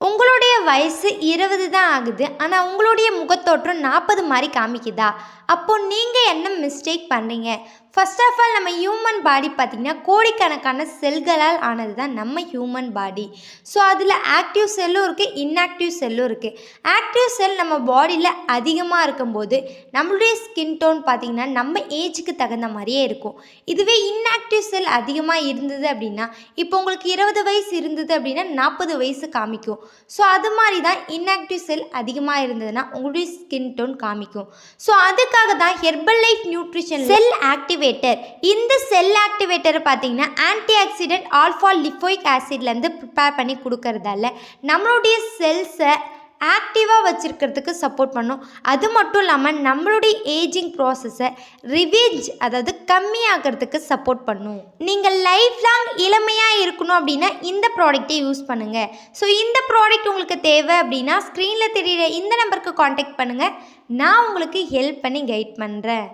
உங்களுடைய வயசு 20 தான் ஆகுது. ஆனால் உங்களுடைய முகத்தோற்றம் 40 மாதிரி காமிக்குதா? அப்போது நீங்கள் என்ன மிஸ்டேக் பண்ணுறீங்க? ஃபர்ஸ்ட் ஆஃப் ஆல் நம்ம ஹியூமன் பாடி பார்த்திங்கன்னா கோடிக்கணக்கான செல்களால் ஆனது தான் நம்ம ஹியூமன் பாடி. ஸோ அதில் ஆக்டிவ் செல்லும் இருக்குது, இன்ஆக்டிவ் செல்லும் இருக்குது. ஆக்டிவ் செல் நம்ம பாடியில் அதிகமாக இருக்கும்போது நம்மளுடைய ஸ்கின் டோன் பார்த்திங்கன்னா நம்ம ஏஜுக்கு தகுந்த மாதிரியே இருக்கும். இதுவே இன்ஆக்டிவ் செல் அதிகமாக இருந்தது அப்படின்னா, இப்போ உங்களுக்கு 20 வயசு இருந்தது அப்படின்னா 40 வயசு காமிக்கும். ஸோ அது மாதிரி தான் இன்ஆக்டிவ் செல் அதிகமாக இருந்ததுன்னா உங்களுடைய ஸ்கின் டோன் காமிக்கும். ஸோ அதுக்காக தான் herbal life nutrition cell activator. இந்த செல் ஆக்டிவேட்டரை பார்த்தீங்கன்னா ஆன்டி ஆக்சிடென்ட் ஆல்ஃபா லிப்போயிக் ஆசிட்லேருந்து ப்ரிப்பேர் பண்ணி கொடுக்கறதால நம்மளுடைய செல்ஸை ஆக்டிவாக வச்சுருக்கிறதுக்கு சப்போர்ட் பண்ணும். அது மட்டும் இல்லாமல் நம்மளுடைய ஏஜிங் ப்ராசஸை ரிவேஞ்ச் அதாவது கம்மியாகிறதுக்கு சப்போர்ட் பண்ணும். நீங்கள் லைஃப் லாங் இளமையாக இருக்கணும் அப்படின்னா இந்த ப்ராடக்ட்டை யூஸ் பண்ணுங்கள். ஸோ இந்த ப்ராடக்ட் உங்களுக்கு தேவை அப்படின்னா ஸ்க்ரீனில் தெரிகிற இந்த நம்பருக்கு காண்டாக்ட் பண்ணுங்கள். நான் உங்களுக்கு ஹெல்ப் பண்ணி கைட் பண்ணுறேன்.